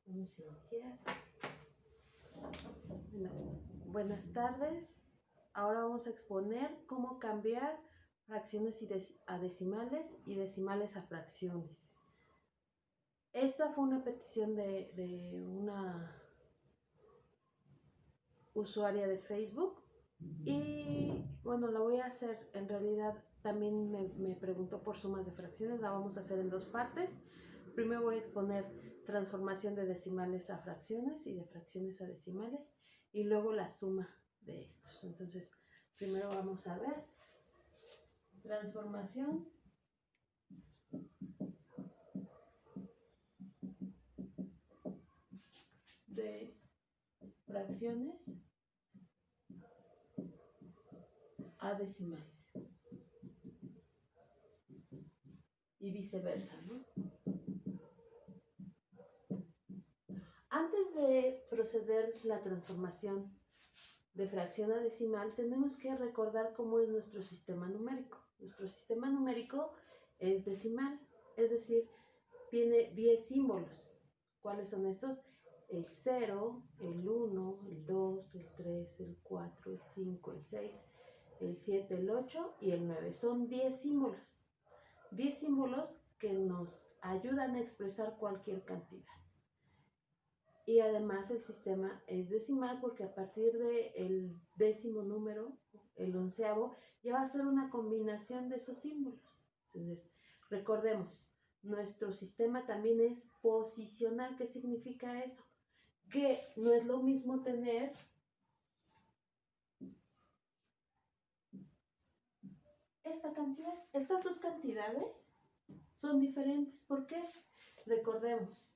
Vamos a iniciar. Bueno, buenas tardes. Ahora vamos a exponer cómo cambiar fracciones a decimales y decimales a fracciones. Esta fue una petición de una usuaria de Facebook y bueno, la voy a hacer. En realidad también me preguntó por sumas de fracciones. La vamos a hacer en dos partes. Primero voy a exponer transformación de decimales a fracciones y de fracciones a decimales y luego la suma de estos. Entonces, primero vamos a ver transformación de fracciones a decimales y viceversa, ¿no? Antes de proceder la transformación de fracción a decimal, tenemos que recordar cómo es nuestro sistema numérico. Nuestro sistema numérico es decimal, es decir, tiene 10 símbolos. ¿Cuáles son estos? El 0, el 1, el 2, el 3, el 4, el 5, el 6, el 7, el 8 y el 9. Son 10 símbolos. 10 símbolos que nos ayudan a expresar cualquier cantidad. Y además el sistema es decimal porque a partir del décimo número, el 11avo, ya va a ser una combinación de esos símbolos. Entonces, recordemos, nuestro sistema también es posicional. ¿Qué significa eso? Que no es lo mismo tener esta cantidad. Estas dos cantidades son diferentes. ¿Por qué? Recordemos.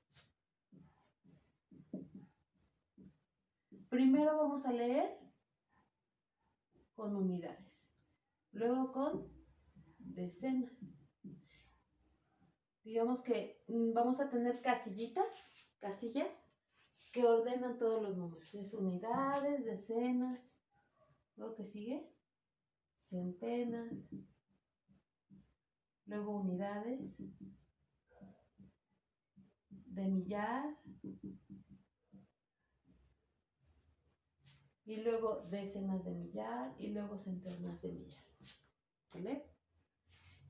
Primero vamos a leer con unidades, luego con decenas. Digamos que vamos a tener casillas que ordenan todos los números. Es unidades, decenas, luego que sigue, centenas, luego unidades de millar y luego decenas de millar y luego centenas de millar. ¿Vale?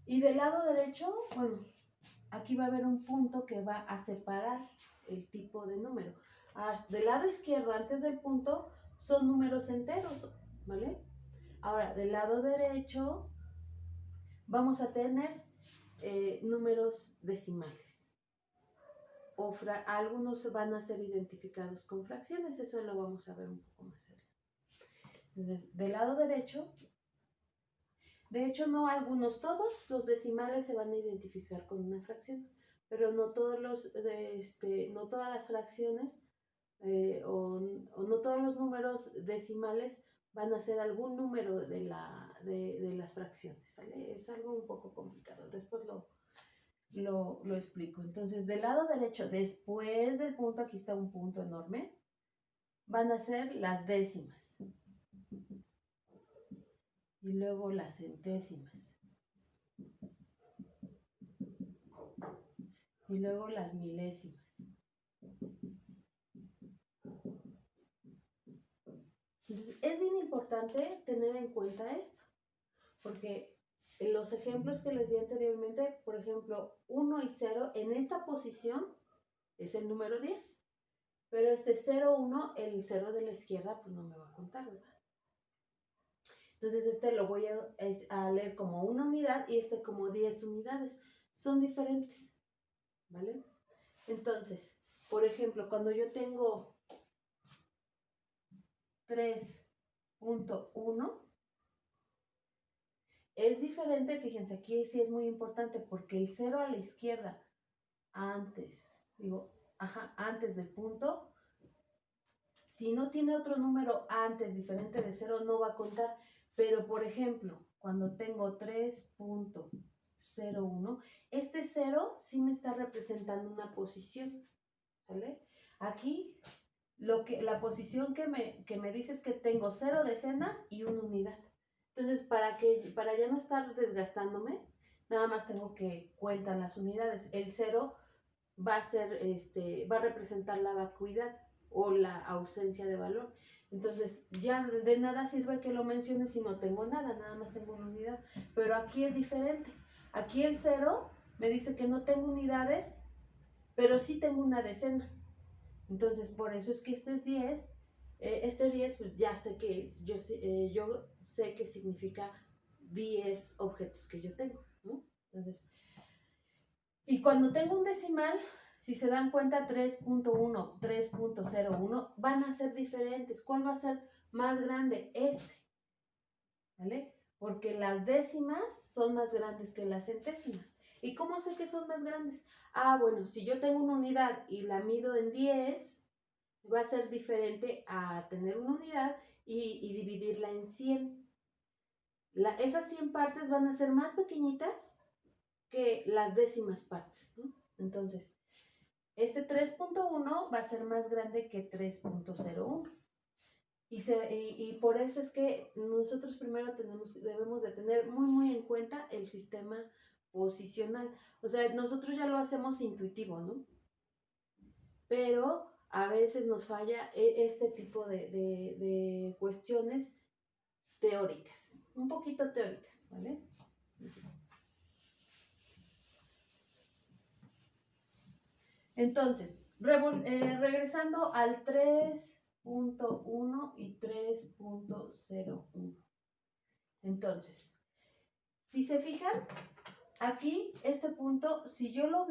Y del lado derecho, bueno, aquí va a haber un punto que va a separar el tipo de número. Del lado izquierdo, antes del punto, son números enteros, ¿vale? Ahora, del lado derecho, vamos a tener números decimales. Algunos van a ser identificados con fracciones, eso lo vamos a ver un poco más adelante. Entonces, del lado derecho, de hecho no algunos, todos los decimales se van a identificar con una fracción, pero no todas las fracciones o no todos los números decimales van a ser algún número de las fracciones, ¿sale? Es algo un poco complicado, después lo explico. Entonces, del lado derecho, después del punto, aquí está un punto enorme, van a ser las décimas. Y luego las centésimas. Y luego las milésimas. Entonces, es bien importante tener en cuenta esto, porque en los ejemplos que les di anteriormente, por ejemplo, 1 y 0, en esta posición es el número 10, pero este 0, 1, el 0 de la izquierda, pues no me va a contar, ¿verdad? Entonces este lo voy a leer como una unidad y este como 10 unidades. Son diferentes, ¿vale? Entonces, por ejemplo, cuando yo tengo 3.1, es diferente, fíjense, aquí sí es muy importante porque el 0 a la izquierda, antes del punto, si no tiene otro número antes diferente de 0, no va a contar. Pero, por ejemplo, cuando tengo 3.01, este 0 sí me está representando una posición, ¿vale? Aquí, la posición que me dice es que tengo 0 decenas y una unidad. Entonces, para ya no estar desgastándome, nada más tengo que cuentar las unidades. El 0 va a representar la vacuidad o la ausencia de valor. Entonces, ya de nada sirve que lo mencione si no tengo nada, nada más tengo una unidad. Pero aquí es diferente. Aquí el 0 me dice que no tengo unidades, pero sí tengo una decena. Entonces, por eso es que este 10 pues ya sé que es, yo sé que significa 10 objetos que yo tengo, ¿no? Entonces, y cuando tengo un decimal, si se dan cuenta, 3.1, 3.01 van a ser diferentes. ¿Cuál va a ser más grande? ¿Vale? Porque las décimas son más grandes que las centésimas. ¿Y cómo sé que son más grandes? Ah, bueno, si yo tengo una unidad y la mido en 10, va a ser diferente a tener una unidad y dividirla en 100. Esas 100 partes van a ser más pequeñitas que las décimas partes, ¿no? Entonces, este 3.1 va a ser más grande que 3.01. Y por eso es que nosotros primero debemos de tener muy, muy en cuenta el sistema posicional. O sea, nosotros ya lo hacemos intuitivo, ¿no? Pero a veces nos falla este tipo de cuestiones teóricas, un poquito teóricas, ¿vale? Entonces, regresando al 3.1 y 3.01. Entonces, si se fijan, aquí este punto, si yo lo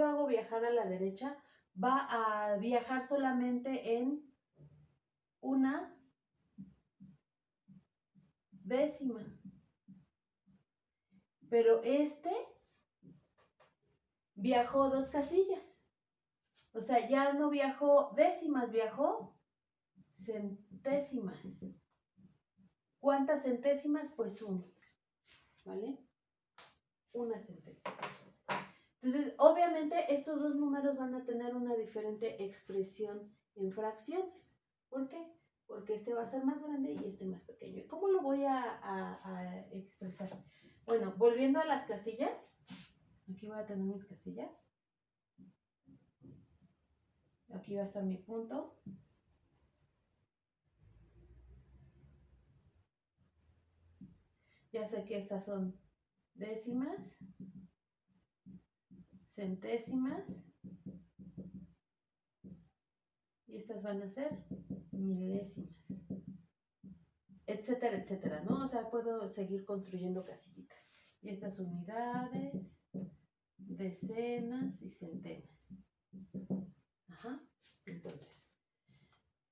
hago viajar a la derecha, va a viajar solamente en una décima. Pero este viajó 2 casillas. O sea, ya no viajó décimas, viajó centésimas. ¿Cuántas centésimas? Pues 1, ¿vale? Una centésima. Entonces, obviamente, estos dos números van a tener una diferente expresión en fracciones. ¿Por qué? Porque este va a ser más grande y este más pequeño. ¿Y cómo lo voy a expresar? Bueno, volviendo a las casillas. Aquí voy a tener mis casillas. Aquí va a estar mi punto. Ya sé que estas son décimas, centésimas, y estas van a ser milésimas, etcétera, etcétera, ¿no? O sea, puedo seguir construyendo casillitas. Y estas unidades, decenas y centenas. Ajá. Entonces,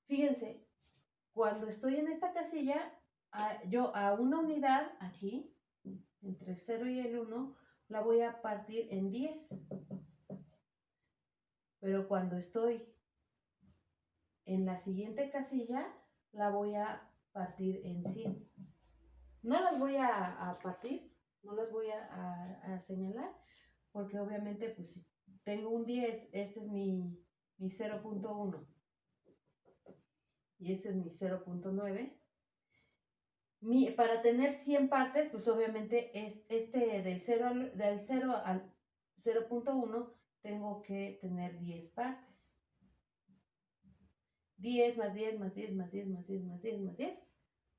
fíjense, cuando estoy en esta casilla, yo a una unidad aquí, entre el 0 y el 1, la voy a partir en 10. Pero cuando estoy en la siguiente casilla, la voy a partir en 100. No las voy a partir, no las voy a señalar, porque obviamente, pues si tengo un 10, este es mi 0.1 y este es mi 0.9. Para tener 100 partes, pues obviamente del 0 al 0.1 tengo que tener 10 partes. 10 más 10 más 10 más 10 más 10 más 10 más 10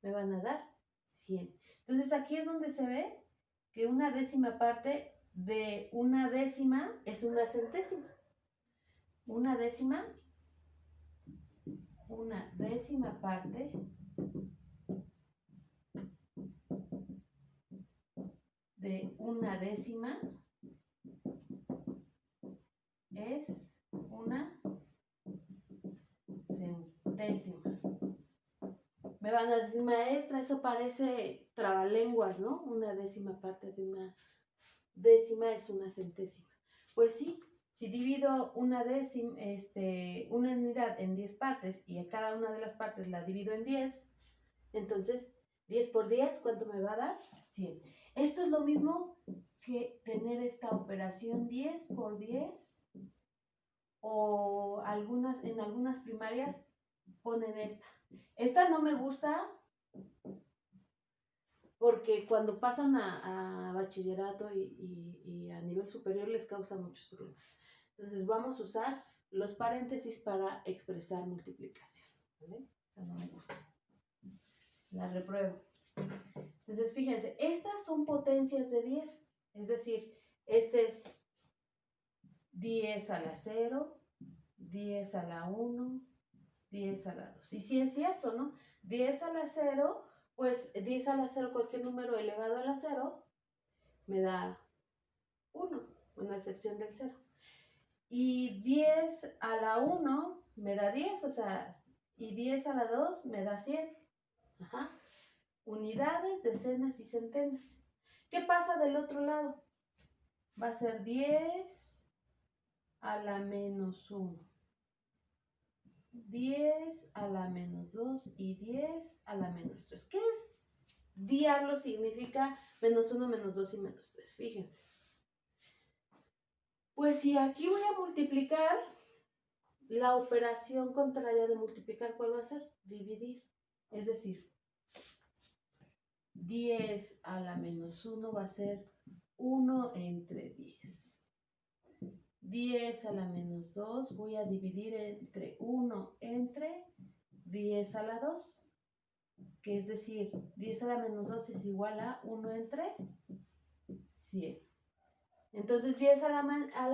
me van a dar 100. Entonces aquí es donde se ve que una décima parte de una décima es una centésima. Una décima parte de una décima es una centésima. Me van a decir, maestra, eso parece trabalenguas, ¿no? Una décima parte de una décima es una centésima. Pues sí, si divido una unidad en 10 partes y a cada una de las partes la divido en 10, entonces 10 por 10, ¿cuánto me va a dar? 100. Esto es lo mismo que tener esta operación 10 por 10, o en algunas primarias ponen esta. Esta no me gusta porque cuando pasan a bachillerato y a nivel superior les causa muchos problemas. Entonces vamos a usar los paréntesis para expresar multiplicación. ¿Vale? Esa no me gusta. La repruebo. Entonces, fíjense, estas son potencias de 10. Es decir, este es 10 a la 0, 10 a la 1, 10 a la 2. Y sí es cierto, ¿no? 10 a la 0, pues 10 a la 0, cualquier número elevado a la 0, me da 1, bueno, a excepción del 0. Y 10 a la 1 me da 10, o sea, y 10 a la 2 me da 100. Ajá. Unidades, decenas y centenas. ¿Qué pasa del otro lado? Va a ser 10 a la menos 1, 10 a la menos 2 y 10 a la menos 3. ¿Qué diablo significa menos 1, menos 2 y menos 3? Fíjense. Pues si aquí voy a multiplicar, la operación contraria de multiplicar, ¿cuál va a ser? Dividir. Es decir, 10 a la menos 1 va a ser 1 entre 10. 10 a la menos 2 voy a dividir entre 1 entre 10 a la 2, que es decir, 10 a la menos 2 es igual a 1 entre 100. Entonces 10 a la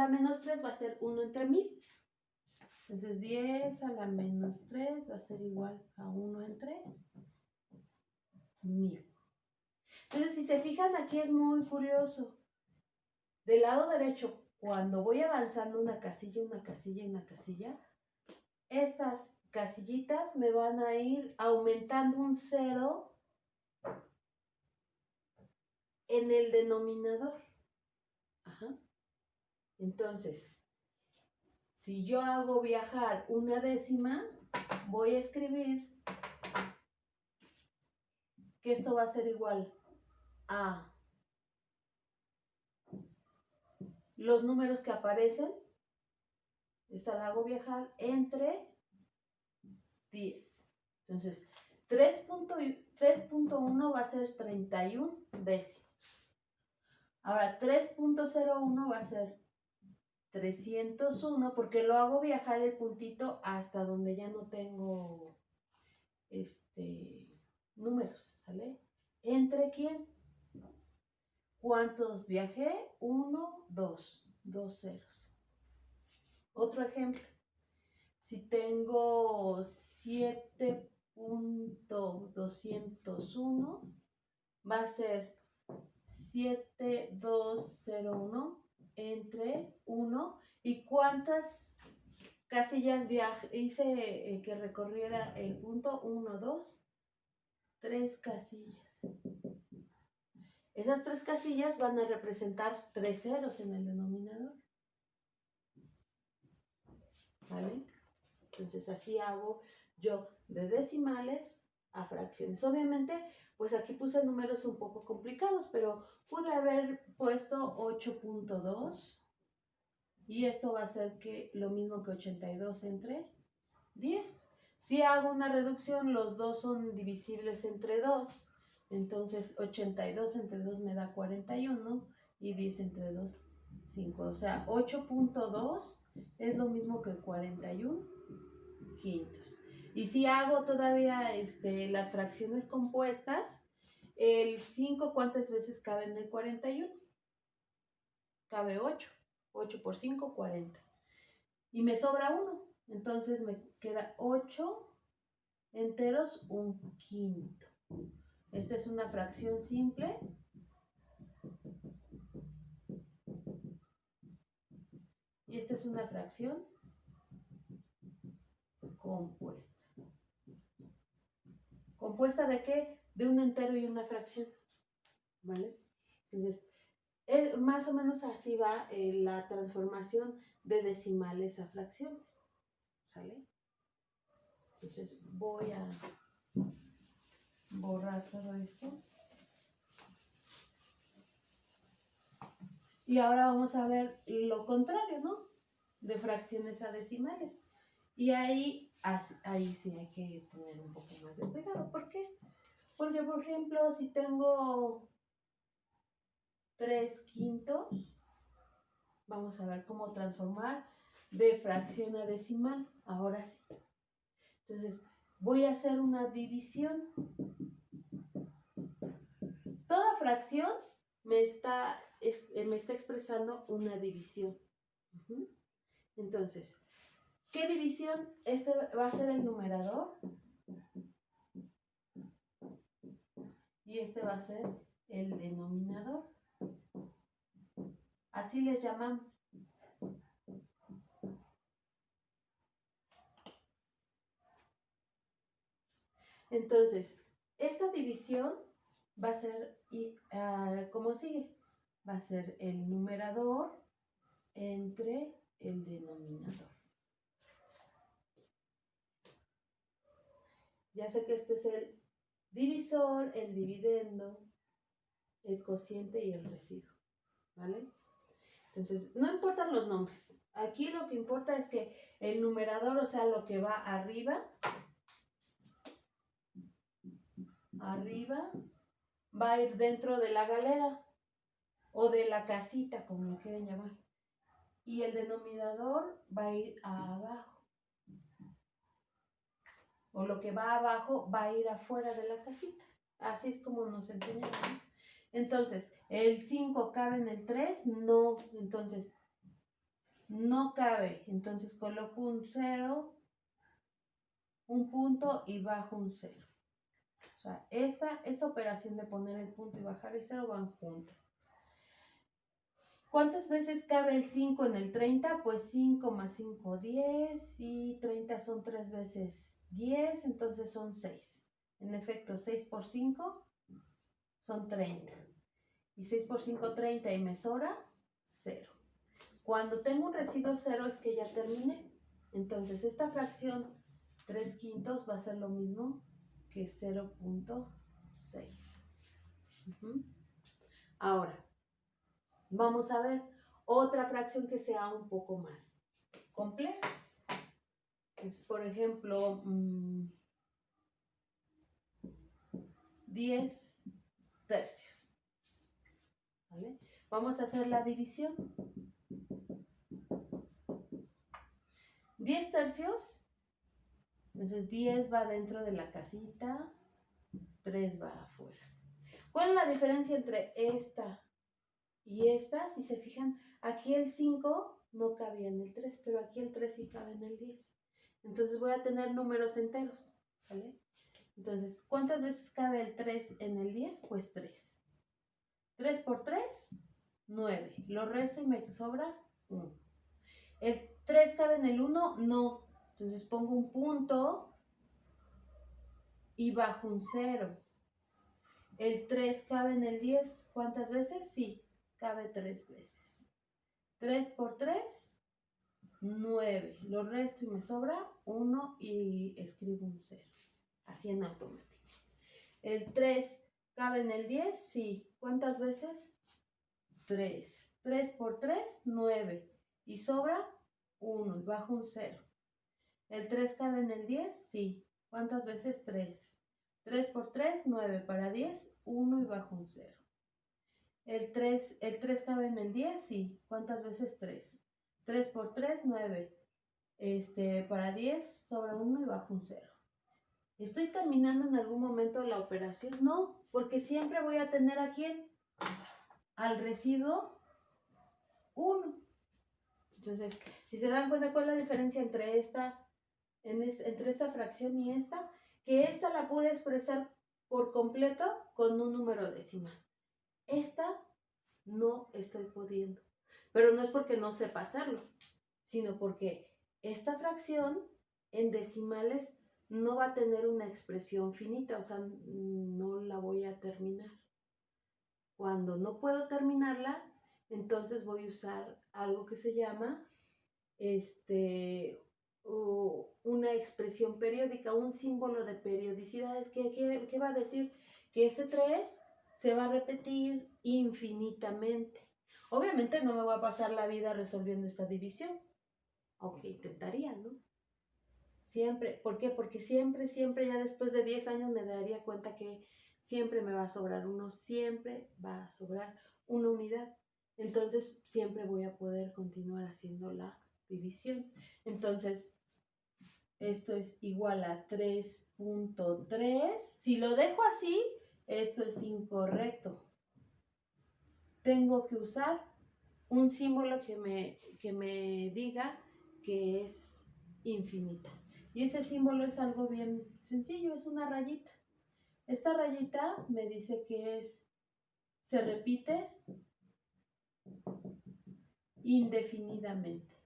menos 3 va a ser 1 entre 1000. Entonces 10 a la menos 3 va a ser igual a 1 entre 1000. Entonces, si se fijan, aquí es muy curioso. Del lado derecho, cuando voy avanzando una casilla, una casilla y una casilla, estas casillitas me van a ir aumentando un 0 en el denominador. Ajá. Entonces, si yo hago viajar una décima, voy a escribir que esto va a ser igual a los números que aparecen. Esta la hago viajar entre 10. Entonces, 3.1 va a ser 31 décimos. Ahora, 3.01 va a ser 301 porque lo hago viajar el puntito hasta donde ya no tengo números, ¿sale? ¿Entre quién? ¿Cuántos viajé? 1, 2, 2 ceros. Otro ejemplo. Si tengo 7.201, va a ser 7201 entre 1. ¿Y cuántas casillas hice que recorriera el punto? 1, 2, 3 casillas. Esas 3 casillas van a representar 3 ceros en el denominador. ¿Vale? Entonces así hago yo de decimales a fracciones. Obviamente, pues aquí puse números un poco complicados, pero pude haber puesto 8.2 y esto va a ser que lo mismo que 82 entre 10. Si hago una reducción, los dos son divisibles entre 2, entonces 82 entre 2 me da 41 y 10 entre 2, 5. O sea, 8.2 es lo mismo que 41 quintos. Y si hago todavía las fracciones compuestas, el 5, ¿cuántas veces cabe en el 41? Cabe 8. 8 por 5, 40. Y me sobra 1. Entonces me queda 8 enteros, un quinto. Esta es una fracción simple. Y esta es una fracción compuesta. ¿Compuesta de qué? De un entero y una fracción. ¿Vale? Entonces, más o menos así va la transformación de decimales a fracciones. ¿Sale? Entonces, voy a borrar todo esto. Y ahora vamos a ver lo contrario, ¿no? De fracciones a decimales. Y ahí sí hay que tener un poco más de cuidado. ¿Por qué? Porque, por ejemplo, si tengo 3 quintos, Vamos a ver cómo transformar de fracción a decimal. Ahora sí. Entonces, voy a hacer una división. Toda fracción me está expresando una división. Entonces, ¿qué división? Este va a ser el numerador. Y este va a ser el denominador. Así les llamamos. Entonces, esta división va a ser como sigue. Va a ser el numerador entre el denominador. Ya sé que este es el divisor, el dividendo, el cociente y el residuo, ¿vale? Entonces, no importan los nombres. Aquí lo que importa es que el numerador, o sea, lo que va arriba, va a ir dentro de la galera o de la casita, como lo quieran llamar. Y el denominador va a ir abajo. O lo que va abajo va a ir afuera de la casita. Así es como nos enseñaron. Entonces, ¿el 5 cabe en el 3? No. Entonces, no cabe. Entonces, coloco un 0, un punto y bajo un 0. O sea, esta operación de poner el punto y bajar el 0 van juntas. ¿Cuántas veces cabe el 5 en el 30? Pues 5 más 5, 10. Y 30 son 3 veces 10, entonces son 6. En efecto, 6 por 5 son 30. Y 6 por 5, 30 y me sobra 0. Cuando tengo un residuo 0 es que ya terminé. Entonces esta fracción 3/5 va a ser lo mismo que 0.6. Ahora, vamos a ver otra fracción que sea un poco más compleja. Pues, por ejemplo, 10 tercios. ¿Vale? Vamos a hacer la división. 10 tercios. Entonces 10 va dentro de la casita, 3 va afuera. ¿Cuál es la diferencia entre esta y esta? Si se fijan, aquí el 5 no cabía en el 3, pero aquí el 3 sí cabe en el 10. Entonces voy a tener números enteros, ¿vale? Entonces, ¿cuántas veces cabe el 3 en el 10? Pues 3. 3 por 3, 9. Lo resto y me sobra 1. ¿El 3 cabe en el 1? No. Entonces pongo un punto y bajo un 0. ¿El 3 cabe en el 10? ¿Cuántas veces? Sí, cabe 3 veces. 3 por 3, 9. Lo resto y me sobra 1 y escribo un 0. Así en automático. ¿El 3 cabe en el 10? Sí. ¿Cuántas veces? 3. 3 por 3, 9. Y sobra 1 y bajo un 0. ¿El 3 cabe en el 10? Sí. ¿Cuántas veces? 3. 3 por 3, 9. Para 10, 1 y bajo un 0. ¿El 3 cabe en el 10? Sí. ¿Cuántas veces? 3. 3 por 3, 9. Para 10 sobra 1 y bajo un 0. ¿Estoy terminando en algún momento la operación? No, porque siempre voy a tener ¿a quién? Al residuo 1. Entonces, si se dan cuenta, ¿cuál es la diferencia entre entre esta fracción y esta? Que esta la pude expresar por completo con un número decimal. Esta no estoy pudiendo. Pero no es porque no sepa hacerlo, sino porque esta fracción en decimales no va a tener una expresión finita, o sea, no la voy a terminar. Cuando no puedo terminarla, entonces voy a usar algo que se llama una expresión periódica, un símbolo de periodicidad. ¿Qué va a decir? Que este 3 se va a repetir infinitamente. Obviamente no me voy a pasar la vida resolviendo esta división, aunque intentaría, ¿no? Siempre. ¿Por qué? Porque siempre, ya después de 10 años me daría cuenta que siempre me va a sobrar uno, siempre va a sobrar una unidad. entonces siempre voy a poder continuar haciendo la división. Entonces, esto es igual a 3.3. Si lo dejo así, esto es incorrecto. Tengo que usar un símbolo que me diga que es infinita. Y ese símbolo es algo bien sencillo, es una rayita. Esta rayita me dice que se repite indefinidamente.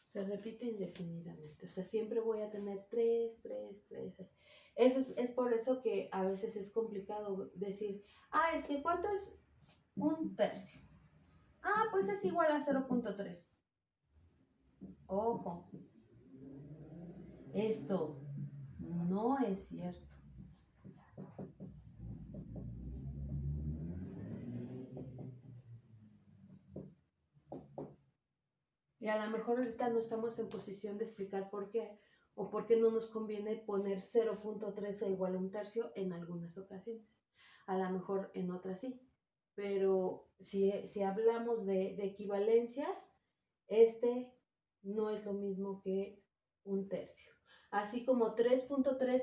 Se repite indefinidamente. O sea, siempre voy a tener 3, 3, 3. Es por eso que a veces es complicado decir, es que ¿cuánto es un tercio? Pues es igual a 0.3. Ojo, esto no es cierto. Y a lo mejor ahorita no estamos en posición de explicar por qué o por qué no nos conviene poner 0.3 igual a un tercio en algunas ocasiones. A lo mejor en otras sí. Pero si hablamos de equivalencias, este no es lo mismo que un tercio. Así como 3.3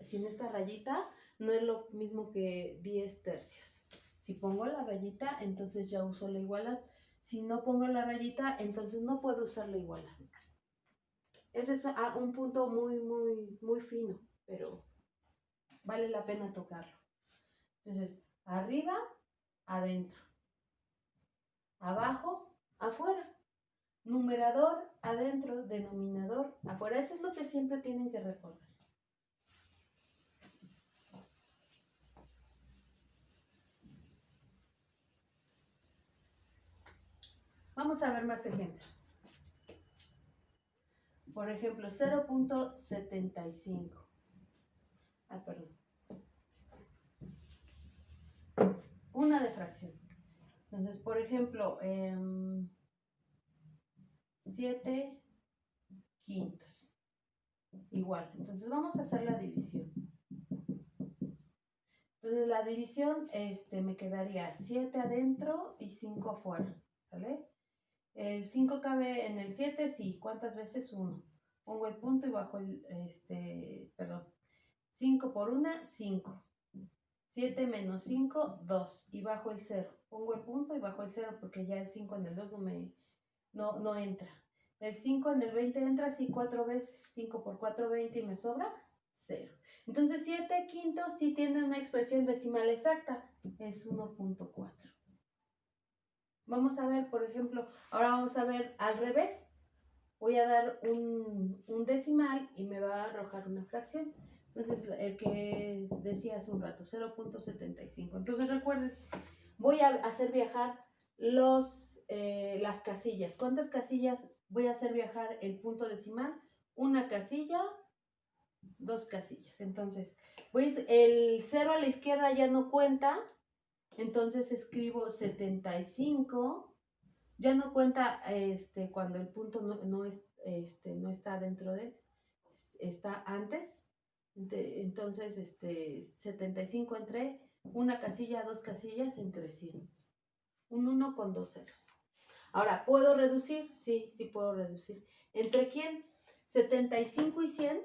sin esta rayita no es lo mismo que 10 tercios. Si pongo la rayita, entonces ya uso la igualdad. Si no pongo la rayita, entonces no puedo usar la igualdad. Ese es un punto muy, muy, muy fino, pero vale la pena tocarlo. Entonces, arriba, adentro. Abajo, afuera. Numerador, adentro, denominador, afuera. Eso es lo que siempre tienen que recordar. Vamos a ver más ejemplos. Por ejemplo, 0.75. Perdón. Una de fracción. Entonces, por ejemplo, 7 quintos. Igual. Entonces, vamos a hacer la división. Entonces, la división me quedaría 7 adentro y 5 afuera. ¿Sale? El 5 cabe en el 7, sí. ¿Cuántas veces? 1. Pongo el punto y bajo el, perdón. 5 por 1, 5. 7 menos 5, 2. Y bajo el 0. Pongo el punto y bajo el 0 porque ya el 5 en el 2 no entra. El 5 en el 20 entra así 4 veces. 5 por 4, 20 y me sobra 0. Entonces 7 quintos sí tiene una expresión decimal exacta. Es 1.4. Vamos a ver, por ejemplo, ahora vamos a ver al revés. Voy a dar un decimal y me va a arrojar una fracción. Entonces, el que decía hace un rato, 0.75. Entonces, recuerden, voy a hacer viajar las casillas. ¿Cuántas casillas voy a hacer viajar el punto decimal? Una casilla, 2 casillas. Entonces, el 0 a la izquierda ya no cuenta. Entonces, escribo 75. Ya no cuenta cuando el punto no está dentro de él, está antes. Entonces, 75 entre una casilla, 2 casillas, entre 100. Un 1 con 2 ceros. Ahora, ¿puedo reducir? Sí, sí puedo reducir. ¿Entre quién? 75 y 100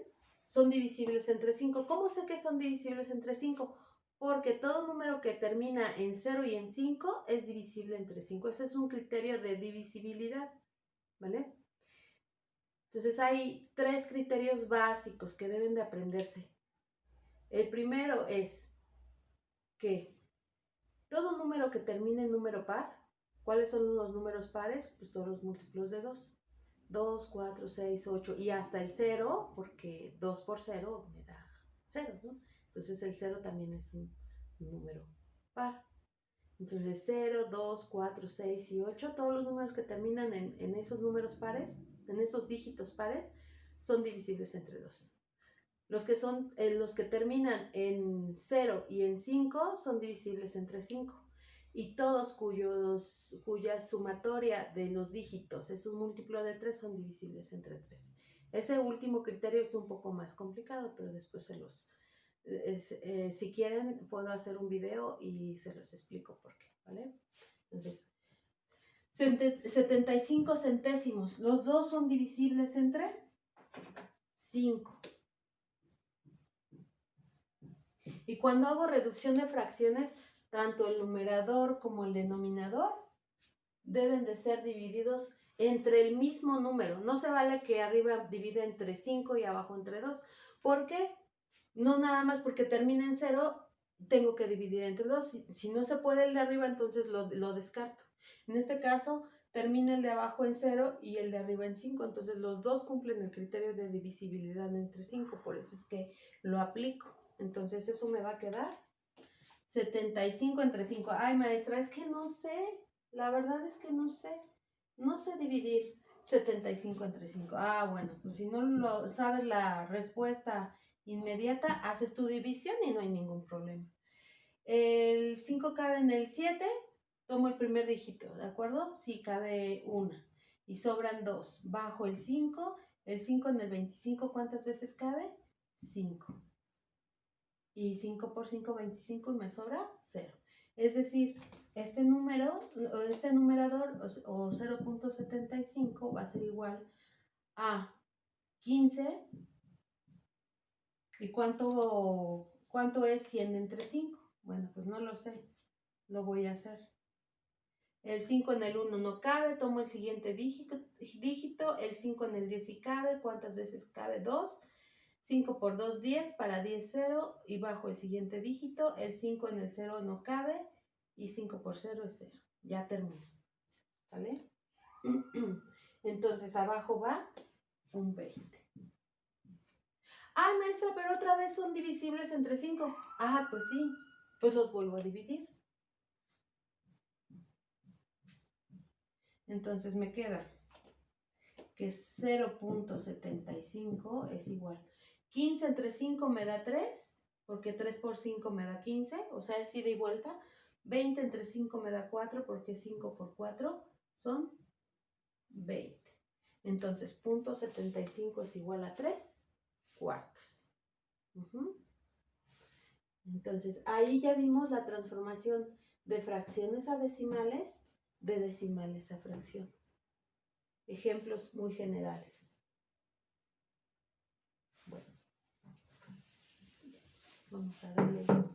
son divisibles entre 5. ¿Cómo sé que son divisibles entre 5? Porque todo número que termina en 0 y en 5 es divisible entre 5. Ese es un criterio de divisibilidad, ¿vale? Entonces hay 3 criterios básicos que deben de aprenderse. El primero es que todo número que termine en número par, ¿cuáles son los números pares? Pues todos los múltiplos de 2. 2, 4, 6, 8 y hasta el 0, porque 2 por 0 me da 0, ¿no? Entonces el 0 también es un número par. Entonces 0, 2, 4, 6 y 8, todos los números que terminan en esos números pares, en esos dígitos pares, son divisibles entre 2. Los que terminan en 0 y en 5 son divisibles entre 5. Y todos cuya sumatoria de los dígitos es un múltiplo de 3 son divisibles entre 3. Ese último criterio es un poco más complicado, pero después Si quieren, puedo hacer un video y se los explico por qué, ¿vale? Entonces, 75 centésimos. Los dos son divisibles entre 5. Y cuando hago reducción de fracciones, tanto el numerador como el denominador deben de ser divididos entre el mismo número. No se vale que arriba divida entre 5 y abajo entre 2. ¿Por qué? No nada más porque termina en 0, tengo que dividir entre 2. Si no se puede el de arriba, entonces lo descarto. En este caso, termina el de abajo en 0 y el de arriba en 5. Entonces, los dos cumplen el criterio de divisibilidad entre 5. Por eso es que lo aplico. Entonces, eso me va a quedar 75 entre 5. Ay, maestra, es que no sé. La verdad es que no sé. No sé dividir 75 entre 5. Ah, bueno, pues si no lo sabes la respuesta inmediata, haces tu división y no hay ningún problema. El 5 cabe en el 7, tomo el primer dígito, ¿de acuerdo? Sí, cabe 1 y sobran 2. Bajo el 5 en el 25, ¿cuántas veces cabe? 5. Y 5 por 5, 25 y me sobra 0. Es decir, este número, este numerador o 0.75 va a ser igual a 15. ¿Y cuánto es 100 entre 5? Bueno, pues no lo sé. Lo voy a hacer. El 5 en el 1 no cabe, tomo el siguiente dígito, el 5 en el 10 sí cabe. ¿Cuántas veces cabe? 2. 5 por 2, 10, para 10, 0, y bajo el siguiente dígito, el 5 en el 0 no cabe, y 5 por 0 es 0. Ya terminé, ¿vale? Entonces, abajo va un 20. Ay, maestra, pero otra vez son divisibles entre 5. Ah, pues sí, pues los vuelvo a dividir. Entonces me queda que 0.75 es igual. 15 entre 5 me da 3, porque 3 por 5 me da 15, o sea, es ida y vuelta. 20 entre 5 me da 4, porque 5 por 4 son 20. Entonces, 0.75 es igual a 3 cuartos. Entonces, ahí ya vimos la transformación de fracciones a decimales, de decimales a fracciones. Ejemplos muy generales. Bueno, vamos a darle pausa.